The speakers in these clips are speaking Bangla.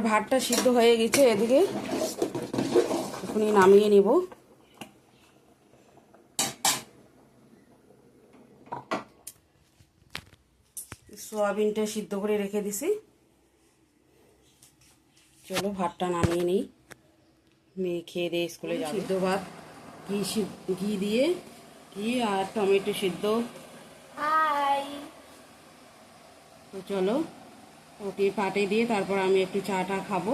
ভাতটা সিদ্ধ হয়ে গেছে, এদিকে এখনই নামিয়ে নিব। সোয়াবিনটা সিদ্ধ করে রেখে দিছি। চলো ভাতটা নামিয়ে নিই, মেয়ে খেয়ে দিয়ে স্কুলে যাবে। সিদ্ধ ভাত ঘি দিয়ে, ঘি আর টমেটো সিদ্ধ। তো চলো ওকে পাটে দিয়ে তারপর আমি একটু চাটা খাবো।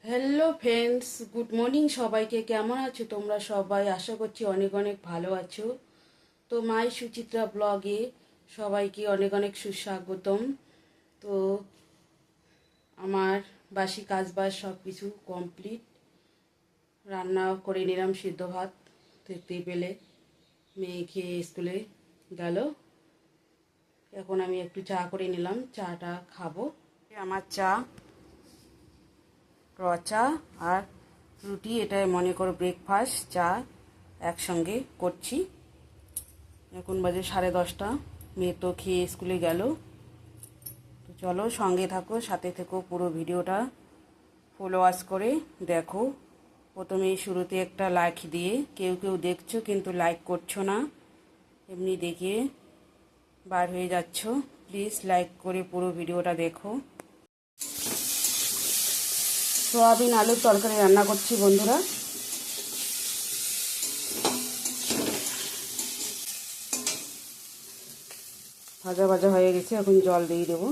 হ্যালো ফ্রেন্ডস, গুড মর্নিং সবাইকে। কেমন আছো তোমরা সবাই? আশা করছি অনেক অনেক ভালো আছো। তো মাই সুচিত্রা ব্লগে সবাইকে অনেক অনেক সুস্বাগতম। তো আমার বাসি কাজবাজ সব কিছু কমপ্লিট, রান্না করে নিলাম সিদ্ধ ভাত, দেখতেই পেলে। মেয়ে খেয়ে স্কুলে গেল, এখন আমি একটু চা করে নিলাম, চাটা খাবো। আমার চা, র চা আর রুটি, এটাই মনে করো ব্রেকফাস্ট। চা একসঙ্গে করছি। এখন বাজে 10:30, মেয়ে তো খেয়ে স্কুলে গেল। তো চলো সঙ্গে থাকো, সাথে থেকো, পুরো ভিডিওটা ফলোয়ার্স করে দেখো। প্রথমে শুরুতে একটা লাইক দিয়ে, কেউ কেউ দেখছো কিন্তু লাইক করছো না, এমনি দেখে বার হয়ে যাচ্ছ। প্লিজ লাইক করে পুরো ভিডিওটা দেখো। সোয়াবিন আলুর তরকারি রান্না করছি বন্ধুরা। ভাজা ভাজা হয়ে গেছে, এখন জল দিয়ে দেবো।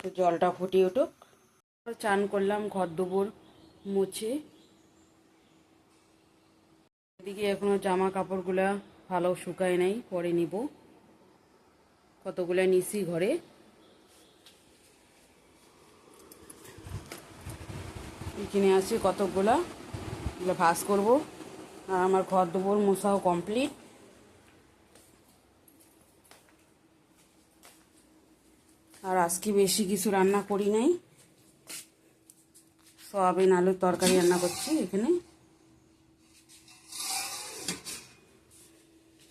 তো জলটা ফুটিয়ে উঠুক। চান করলাম, ঘর দুপুর মুছে। এদিকে এখনো জামা কাপড়গুলা ভালো শুকায় নাই, পরে নিব। কতগুলা নিছি ঘরে। এখানে আছে কতগুলা, এগুলো ভাজ করব। আর আমার ঘর দুপুর মোছাও কমপ্লিট। আর আজকে বেশি কিছু রান্না করি নাই, সয়াবিন আলুর তরকারি রান্না করছি এখানে।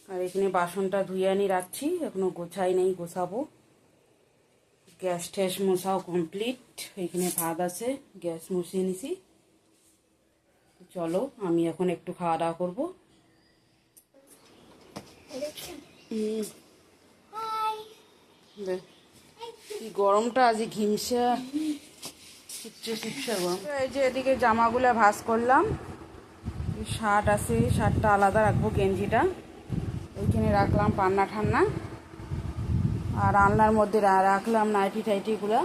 আর এখানে বাসনটা ধুয়ে আনি রাখছি, এখনো গোছাই নেই, গোছাবো। গ্যাস ট্যাস মোছাও কমপ্লিট। এখানে ভাত আছে, গ্যাস মুছিয়ে নিছি। চলো আমি এখন একটু খাওয়া দাওয়া করবো। কি গরমটা আজ, ঘিমসা চিপসা গরম। এই যে এদিকে জামাগুলো ভাঁজ করলাম। শার্ট আছে, শার্টটা আলাদা রাখবো, গেঞ্জিটা ওইখানে রাখলাম পান্না ঠান্না। আর আলনার মধ্যে রাখলাম নাইটি টাইটিগুলো।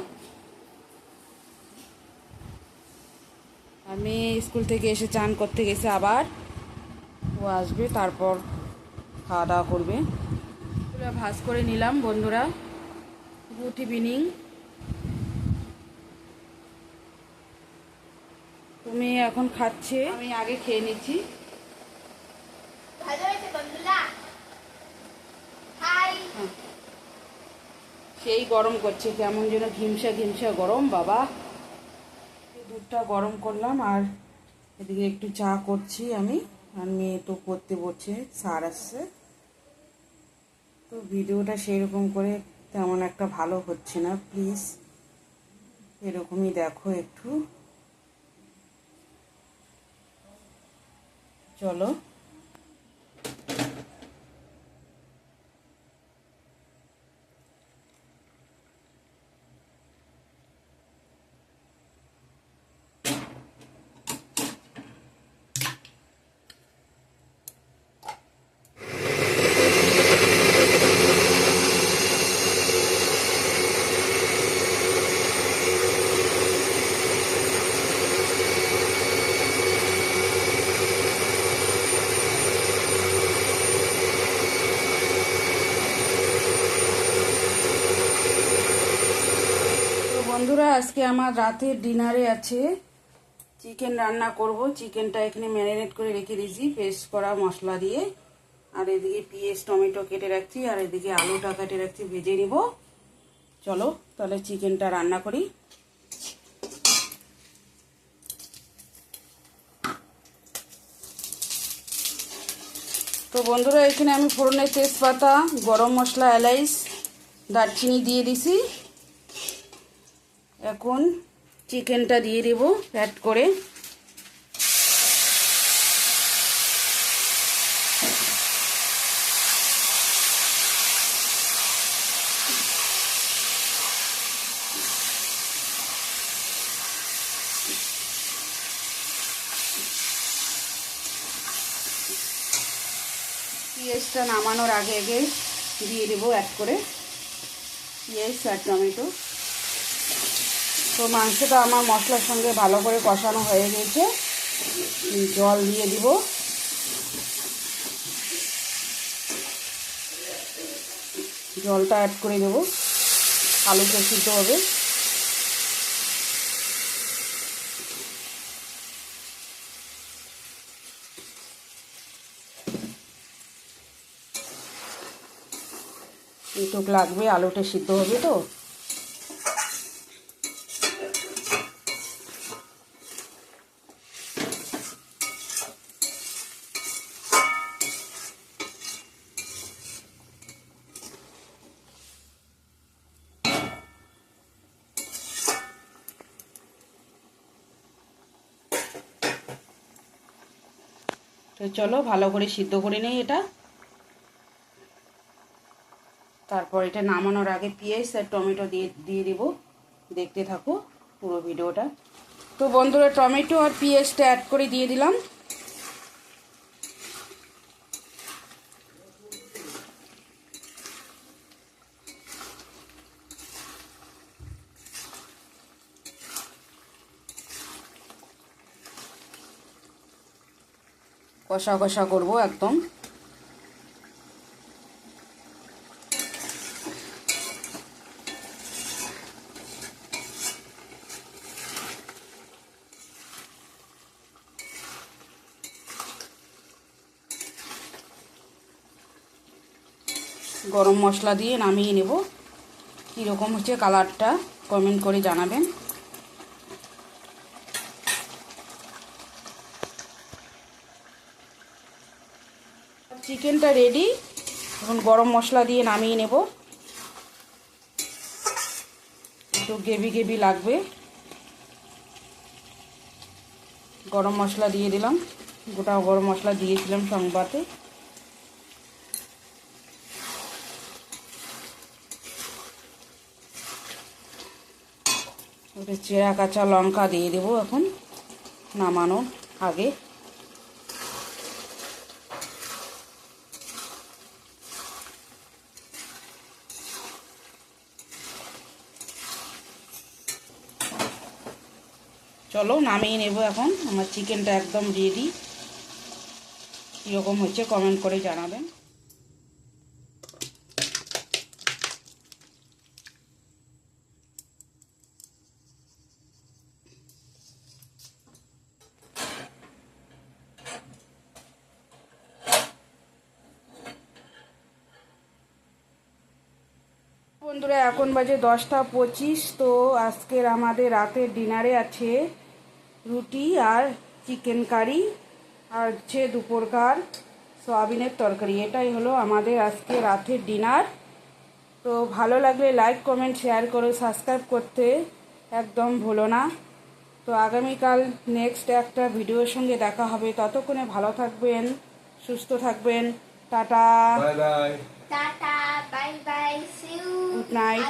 আর মেয়ে স্কুল থেকে এসে চান করতে গেছে, আবার ও আসবে, তারপর খাওয়া দাওয়া করবে। এগুলো ভাঁজ করে নিলাম বন্ধুরা। Good evening. তুমি এখন খাচ্ছে, আমি আগে খেয়ে নিচ্ছি। সেই গরম করছে, কেমন যেন ঘিমসা ঘিমসা গরম বাবা। দুধটা গরম করলাম, আর এদিকে একটু চা করছি আমি। আর মেয়ে তো করতে বসছে, স্যার আসছে। তো ভিডিওটা সেরকম করে তেমন একটা ভালো হচ্ছে না, প্লিজ এরকমই দেখো একটু। চলো বন্ধুরা, আজকে আমার রাতের ডিনারে আছে চিকেন রান্না করব। চিকেনটা এখানে ম্যারিনেট করে রেখে দিয়েছি পেস্ট করা মশলা দিয়ে। আর এদিকে পেঁয়াজ টমেটো কেটে রাখছি, আর এদিকে আলুটা কেটে রাখছি, ভেজে নিব। চলো তাহলে চিকেনটা রান্না করি। তো বন্ধুরা, এখানে আমি ফোড়নে তেজপাতা, গরম মশলা, এলাচ, দারচিনি দিয়ে দিছি। এখন চিকেনটা দিয়ে দেব অ্যাড করে। পেঁয়াজটা নামানোর আগে আগে দিয়ে দেবো অ্যাড করে পেঁয়াজ আর টমেটো। তো মাংসটা আমার মশলার সঙ্গে ভালো করে কষানো হয়ে গেছে, জল দিয়ে দিব। জলটা অ্যাড করে দেবো, আলুটা সিদ্ধ হবে। একটু লাগবে, আলুটা সিদ্ধ হবে। তো চলো ভালো করে সিদ্ধ করে নেই এটা। তারপর এটা নামানোর আগে পেঁয়াজ আর টমেটো দিয়ে দেবো। দেখতে থাকো পুরো ভিডিওটা। তো বন্ধুরা, টমেটো আর পেঁয়াজটা অ্যাড করে দিয়ে দিলাম। কষা কষা করবো একদম। গরম মশলা দিয়ে নামিয়ে নেব। কীরকম হচ্ছে কালারটা কমেন্ট করে জানাবেন। চিকেনটা রেডি। এখন গরম মশলা দিয়ে নামিয়ে নেব। একটু গ্রেভি গ্রেভি লাগবে। গরম মশলা দিয়ে দিলাম, গোটা গরম মশলা দিয়েছিলাম সংবাদে। ওটা চেরা কাঁচা লঙ্কা দিয়ে দেবো এখন নামানোর আগে। চলো নামিয়ে নেব এখন। আমার চিকেনটা একদম রেডি। কীরকম হচ্ছে কমেন্ট করে জানাবেন। বন্ধুরা, এখন বাজে 10টা 25। তো আজকের আমাদের রাতের ডিনারে আছে রুটি আর চিকেন কারি, আর হচ্ছে দুপুরকার সয়াবিনের তরকারি। এটাই হলো আমাদের আজকে রাতের ডিনার। তো ভালো লাগলে লাইক কমেন্ট শেয়ার করে সাবস্ক্রাইব করতে একদম ভুলো না। তো আগামীকাল নেক্সট একটা ভিডিওর সঙ্গে দেখা হবে। ততক্ষণে ভালো থাকবেন, সুস্থ থাকবেন। Tata, bye bye, tata, bye bye, see you, good night.